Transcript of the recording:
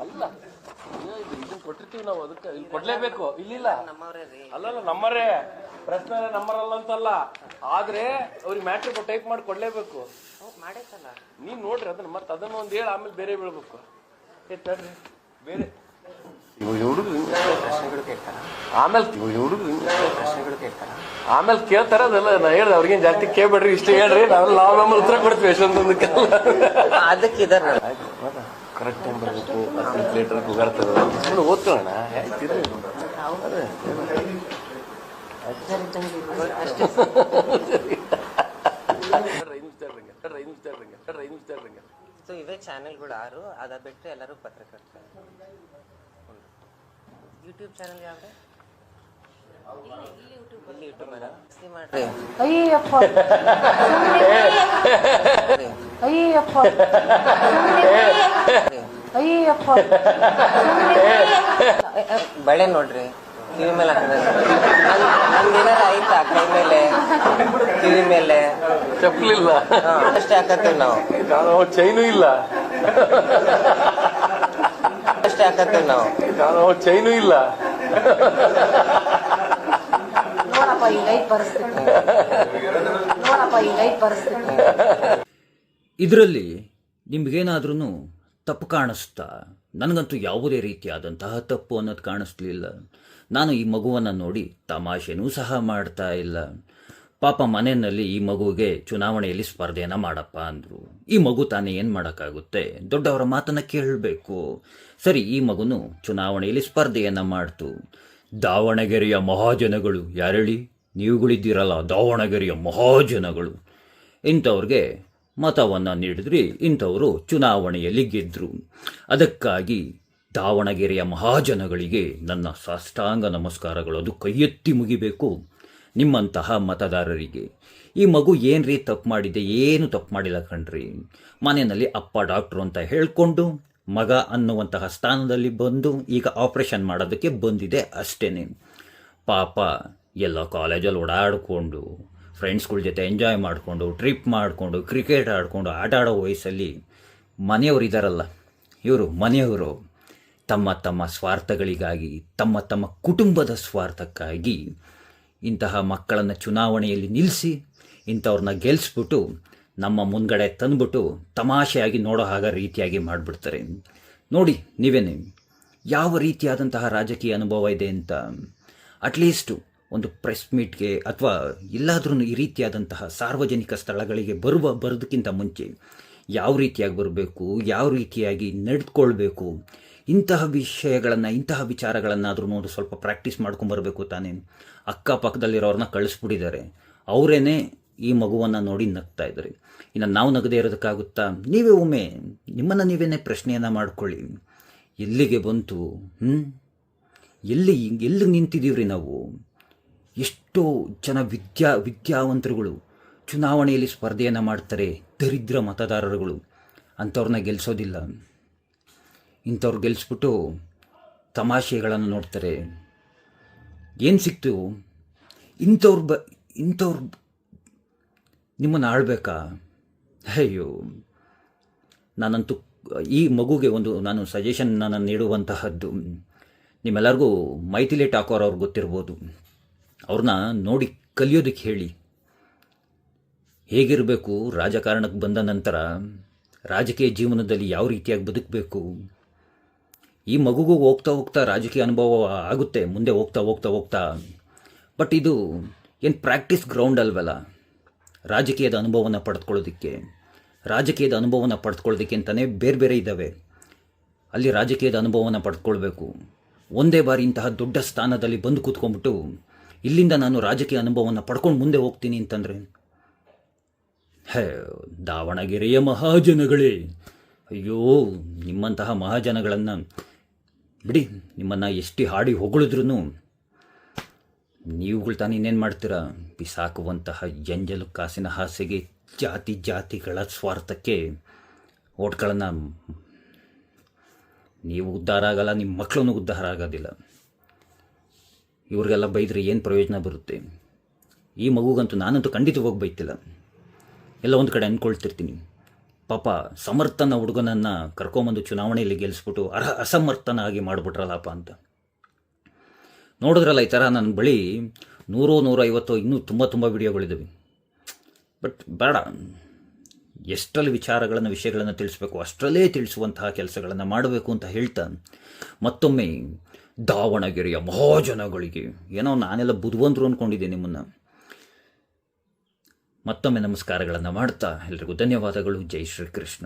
ಅಲ್ಲ ಇದನ್ನ ಕೊಟ್ಟಿರ್ತೀವಿ ನಾವು, ಅದಕ್ಕೆ ಇಲ್ಲಿ ಕೊಡ್ಲೇಬೇಕು. ಇಲ್ಲಿಲ್ಲ ಅಲ್ಲಲ್ಲ ನಮ್ಮರೇ ಪ್ರಶ್ನೆ ನಮ್ಮರಲ್ಲ ಅಂತಲ್ಲ, ಆದ್ರೆ ಅವ್ರಿಗೆ ಮ್ಯಾಟ್ರಿಕ್ ಟೈಪ್ ಮಾಡಿ ಕೊಡ್ಲೇಬೇಕು. ನೀನ್ ನೋಡ್ರಿ ಅದನ್ನ, ಮತ್ತೆ ಅದನ್ನ ಒಂದ್ ಹೇಳಿ ಆಮೇಲೆ ಬೇರೆ ಬೀಳ್ಬೇಕು. ಬೇರೆ ಆಮೇಲೆ ಕೇಳ್ತಾರ, ಅದೆಲ್ಲ ನಾ ಹೇಳ್ದೆ ಅವ್ರಿಗೇನ್ ಜಾಸ್ತಿ ಕೇಳ್ಬೇಡ್ರಿ, ಇಷ್ಟ ಹೇಳ್ರಿ, ನಾವ್ ಆಮೇಲೆ ಉತ್ತರ ಕೊಡ್ತೀವಿ ಎಷ್ಟೊಂದೊಂದಕ್ಕೆ. ಕರೆಕ್ಟ್ ಟೈಮ್ ಬರಬೇಕು, ಲೇಟರ್ ಹೋಗಾರ್ತದೆ ಓದ್ತೋಣ. ಸೊ ಇವೇ ಚಾನೆಲ್ಗಳು 6, ಅದ ಬಿಟ್ಟರೆ ಎಲ್ಲರೂ ಪತ್ರಕರ್ತರು. ಯೂಟ್ಯೂಬ್ ಚಾನೆಲ್ ಯಾವ್ದು? ಇಲ್ಲಿ ಯೂಟ್ಯೂಬ್ ಮಾಡ್ರಿ. ಅಯ್ಯಪ್ಪ ಅಯ್ಯಪ್ಪ ಅಯ್ಯಪ್ಪ ಬಳೆ ನೋಡ್ರಿ, ಕಿವಿ ಮೇಲೆ ನಮ್ದೇನಾರ ಆಯ್ತಾ? ಕೈ ಮೇಲೆ, ಕಿವಿ ಮೇಲೆ ಚಪ್ಪಲಿಲ್ಲ ಅಷ್ಟೇ ಹಾಕತ್ತೇವೆ ನಾವು. ಚೈನು ಇಲ್ಲ ಅಷ್ಟೇ ಹಾಕತ್ತೇವೆ ನಾವು. ಚೈನು ಇಲ್ಲ. ನೋಡಪ್ಪ ಈ ಲೈಟ್ ಪರಿಸ್ಥಿತಿ, ನೋಡಪ್ಪ ಈ ಲೈಟ್ ಪರಿಸ್ಥಿತಿ. ಇದರಲ್ಲಿ ನಿಮ್ಗೇನಾದ್ರೂ ತಪ್ಪು ಕಾಣಿಸ್ತಾ? ನನಗಂತೂ ಯಾವುದೇ ರೀತಿಯಾದಂತಹ ತಪ್ಪು ಅನ್ನೋದು ಕಾಣಿಸ್ಲಿಲ್ಲ. ನಾನು ಈ ಮಗುವನ್ನು ನೋಡಿ ತಮಾಷೆನೂ ಸಹ ಮಾಡ್ತಾ ಇಲ್ಲ. ಪಾಪ ಮನೆಯಲ್ಲಿ ಈ ಮಗುವಿಗೆ ಚುನಾವಣೆಯಲ್ಲಿ ಸ್ಪರ್ಧೆಯನ್ನು ಮಾಡಪ್ಪ ಅಂದರು. ಈ ಮಗು ತಾನೇ ಏನು ಮಾಡೋಕ್ಕಾಗುತ್ತೆ? ದೊಡ್ಡವರ ಮಾತನ್ನು ಕೇಳಬೇಕು. ಸರಿ, ಈ ಮಗುನು ಚುನಾವಣೆಯಲ್ಲಿ ಸ್ಪರ್ಧೆಯನ್ನು ಮಾಡ್ತು. ದಾವಣಗೆರೆಯ ಮಹಾಜನಗಳು, ಯಾರೇಳಿ ನೀವುಗಳಿದ್ದೀರಲ್ಲ, ದಾವಣಗೆರೆಯ ಮಹಾಜನಗಳು, ಇಂಥವ್ರಿಗೆ ಮತವನ್ನು ನೀಡಿದ್ರಿ, ಇಂಥವರು ಚುನಾವಣೆಯಲ್ಲಿ ಗೆದ್ದರು. ಅದಕ್ಕಾಗಿ ದಾವಣಗೆರೆಯ ಮಹಾಜನಗಳಿಗೆ ನನ್ನ ಸಾಷ್ಟಾಂಗ ನಮಸ್ಕಾರಗಳು. ಅದು ಕೈ ಎತ್ತಿ ಮುಗಿಬೇಕು ನಿಮ್ಮಂತಹ ಮತದಾರರಿಗೆ. ಈ ಮಗು ಏನ್ರಿ ತಪ್ಪು ಮಾಡಿದೆ? ಏನು ತಪ್ಪು ಮಾಡಿಲ್ಲ ಕಣ್ರಿ. ಮನೆಯಲ್ಲಿ ಅಪ್ಪ ಡಾಕ್ಟ್ರು ಅಂತ ಹೇಳ್ಕೊಂಡು ಮಗ ಅನ್ನುವಂತಹ ಸ್ಥಾನದಲ್ಲಿ ಬಂದು ಈಗ ಆಪರೇಷನ್ ಮಾಡೋದಕ್ಕೆ ಬಂದಿದೆ ಅಷ್ಟೇನೆ. ಪಾಪ ಎಲ್ಲ ಕಾಲೇಜಲ್ಲಿ ಓಡಾಡಿಕೊಂಡು, ಫ್ರೆಂಡ್ಸ್ಗಳ ಜೊತೆ ಎಂಜಾಯ್ ಮಾಡಿಕೊಂಡು, ಟ್ರಿಪ್ ಮಾಡಿಕೊಂಡು, ಕ್ರಿಕೆಟ್ ಆಡಿಕೊಂಡು, ಆಟ ಆಡೋ ವಯಸ್ಸಲ್ಲಿ ಮನೆಯವರು ಇದ್ದಾರಲ್ಲ, ಇವರು ಮನೆಯವರು ತಮ್ಮ ತಮ್ಮ ಸ್ವಾರ್ಥಗಳಿಗಾಗಿ, ತಮ್ಮ ತಮ್ಮ ಕುಟುಂಬದ ಸ್ವಾರ್ಥಕ್ಕಾಗಿ ಇಂತಹ ಮಕ್ಕಳನ್ನು ಚುನಾವಣೆಯಲ್ಲಿ ನಿಲ್ಲಿಸಿ ಇಂಥವ್ರನ್ನ ಗೆಲ್ಲಿಸ್ಬಿಟ್ಟು ನಮ್ಮ ಮುಂದ್ಗಡೆ ತಂದುಬಿಟ್ಟು ತಮಾಷೆಯಾಗಿ ನೋಡೋ ಹಾಗೆ ರೀತಿಯಾಗಿ ಮಾಡಿಬಿಡ್ತಾರೆ. ನೋಡಿ ನೀವೇನೇ ಯಾವ ರೀತಿಯಾದಂತಹ ರಾಜಕೀಯ ಅನುಭವ ಇದೆ ಅಂತ. ಅಟ್ಲೀಸ್ಟು ಒಂದು ಪ್ರೆಸ್ ಮೀಟ್ಗೆ ಅಥವಾ ಎಲ್ಲಾದ್ರೂ ಈ ರೀತಿಯಾದಂತಹ ಸಾರ್ವಜನಿಕ ಸ್ಥಳಗಳಿಗೆ ಬರೋದಕ್ಕಿಂತ ಮುಂಚೆ ಯಾವ ರೀತಿಯಾಗಿ ಬರಬೇಕು, ಯಾವ ರೀತಿಯಾಗಿ ನಡೆದುಕೊಳ್ಬೇಕು, ಇಂತಹ ವಿಷಯಗಳನ್ನು, ಇಂತಹ ವಿಚಾರಗಳನ್ನಾದ್ರೂ ಒಂದು ಸ್ವಲ್ಪ ಪ್ರಾಕ್ಟೀಸ್ ಮಾಡ್ಕೊಂಬರ್ಬೇಕು ತಾನೇ. ಅಕ್ಕಪಕ್ಕದಲ್ಲಿರೋರನ್ನ ಕಳಿಸ್ಬಿಟ್ಟಿದ್ದಾರೆ, ಅವರೇನೆ ಈ ಮಗುವನ್ನು ನೋಡಿ ನಗ್ತಾ ಇದ್ದಾರೆ. ಇನ್ನು ನಾವು ನಗದೇ ಇರೋದಕ್ಕಾಗುತ್ತಾ? ನೀವೇ ಒಮ್ಮೆ ನಿಮ್ಮನ್ನು ನೀವೇನೇ ಪ್ರಶ್ನೆಯನ್ನು ಮಾಡ್ಕೊಳ್ಳಿ. ಎಲ್ಲಿಗೆ ಬಂತು? ಎಲ್ಲಿಗೆ ನಿಂತಿದ್ದೀವ್ರಿ ನಾವು? ಎಷ್ಟೋ ಜನ ವಿದ್ಯಾವಂತರುಗಳು ಚುನಾವಣೆಯಲ್ಲಿ ಸ್ಪರ್ಧೆಯನ್ನು ಮಾಡ್ತಾರೆ, ದರಿದ್ರ ಮತದಾರರುಗಳು. ಅಂಥವ್ರನ್ನ ಗೆಲ್ಲಿಸೋದಿಲ್ಲ. ಇಂಥವ್ರು ಗೆಲ್ಲಿಸ್ಬಿಟ್ಟು ತಮಾಷೆಗಳನ್ನು ನೋಡ್ತಾರೆ. ಏನು ಸಿಕ್ತು? ಇಂಥವ್ರು ನಿಮ್ಮನ್ನು ಆಳ್ಬೇಕಾ? ಅಯ್ಯೋ, ನಾನಂತೂ ಈ ಮಗುಗೆ ನಾನು ಸಜೆಷನ್ ನೀಡುವಂತಹದ್ದು, ನಿಮ್ಮೆಲ್ಲರಿಗೂ ಮೈಥಿಲಿ ಠಾಕೋರ್ ಅವ್ರು ಗೊತ್ತಿರ್ಬೋದು. ಅವ್ರನ್ನ ನೋಡಿ ಕಲಿಯೋದಕ್ಕೆ ಹೇಳಿ. ಹೇಗಿರಬೇಕು ರಾಜಕಾರಣಕ್ಕೆ ಬಂದ ನಂತರ, ರಾಜಕೀಯ ಜೀವನದಲ್ಲಿ ಯಾವ ರೀತಿಯಾಗಿ ಬದುಕಬೇಕು. ಈ ಮಗುಗೂ ಹೋಗ್ತಾ ರಾಜಕೀಯ ಅನುಭವ ಆಗುತ್ತೆ ಮುಂದೆ ಹೋಗ್ತಾ. ಬಟ್ ಇದು ಏನು ಪ್ರಾಕ್ಟೀಸ್ ಗ್ರೌಂಡ್ ಅಲ್ವಲ್ಲ. ರಾಜಕೀಯದ ಅನುಭವನ ಪಡೆದುಕೊಳ್ಳೋದಕ್ಕೆ ಅಂತಲೇ ಬೇರೆ ಇದ್ದಾವೆ. ಅಲ್ಲಿ ರಾಜಕೀಯದ ಅನುಭವನ ಪಡೆದುಕೊಳ್ಬೇಕು. ಒಂದೇ ಬಾರಿ ಇಂತಹ ದೊಡ್ಡ ಸ್ಥಾನದಲ್ಲಿ ಬಂದು ಕೂತ್ಕೊಂಡ್ಬಿಟ್ಟು ಇಲ್ಲಿಂದ ನಾನು ರಾಜಕೀಯ ಅನುಭವನ ಪಡ್ಕೊಂಡು ಮುಂದೆ ಹೋಗ್ತೀನಿ ಅಂತಂದರೆ, ದಾವಣಗೆರೆಯ ಮಹಾಜನಗಳೇ, ಅಯ್ಯೋ, ನಿಮ್ಮಂತಹ ಮಹಾಜನಗಳನ್ನು ಬಿಡಿ. ನಿಮ್ಮನ್ನು ಎಷ್ಟು ಹಾಡಿ ಹೊಗಳಿದ್ರೂ ನೀವುಗಳು ತಾನು ಇನ್ನೇನು ಮಾಡ್ತೀರಾ? ಬಿಸಾಕುವಂತಹ ಎಂಜಲು ಕಾಸಿನ ಹಾಸಿಗೆ ಜಾತಿಗಳ ಸ್ವಾರ್ಥಕ್ಕೆ ಓಟ್ಗಳನ್ನು ನೀವು ಉದ್ಧಾರ ಆಗಲ್ಲ, ನಿಮ್ಮ ಮಕ್ಕಳನ್ನು ಉದ್ಧಾರ ಆಗೋದಿಲ್ಲ. ಇವ್ರಿಗೆಲ್ಲ ಬೈದರೆ ಏನು ಪ್ರಯೋಜನ ಬರುತ್ತೆ? ಈ ಮಗುಗಂತೂ ನಾನಂತೂ ಖಂಡಿತವಾಗಿ ಬೈತಿಲ್ಲ. ಎಲ್ಲ ಒಂದು ಕಡೆ ಅಂದ್ಕೊಳ್ತಿರ್ತೀನಿ, ಪಾಪ ಸಮರ್ಥನ ಹುಡುಗನನ್ನು ಕರ್ಕೊಂಬಂದು ಚುನಾವಣೆಯಲ್ಲಿ ಗೆಲ್ಲಿಸ್ಬಿಟ್ಟು ಅಸಮರ್ಥನಾಗಿ ಮಾಡಿಬಿಟ್ರಲ್ಲಪ್ಪ ಅಂತ. ನೋಡಿದ್ರಲ್ಲ, ಈ ಥರ ನನ್ನ ಬಳಿ 100-150 ಇನ್ನೂ ತುಂಬ ವಿಡಿಯೋಗಳಿದ್ದಾವೆ. ಬಟ್ ಬೇಡ, ಎಷ್ಟರಲ್ಲಿ ವಿಷಯಗಳನ್ನು ತಿಳಿಸ್ಬೇಕು ಅಷ್ಟರಲ್ಲೇ ತಿಳಿಸುವಂತಹ ಕೆಲಸಗಳನ್ನು ಮಾಡಬೇಕು ಅಂತ ಹೇಳ್ತಾ ಮತ್ತೊಮ್ಮೆ ದಾವಣಗೆರೆಯ ಮಹಾಜನಗಳಿಗೆ, ಏನೋ ನಾನೆಲ್ಲ ಬುದ್ಧಿವಂತರು ಅಂದ್ಕೊಂಡಿದ್ದೆ ನಿಮ್ಮನ್ನು, ಮತ್ತೊಮ್ಮೆ ನಮಸ್ಕಾರಗಳನ್ನು ಮಾಡ್ತಾ ಎಲ್ರಿಗೂ ಧನ್ಯವಾದಗಳು. ಜೈ ಶ್ರೀಕೃಷ್ಣ.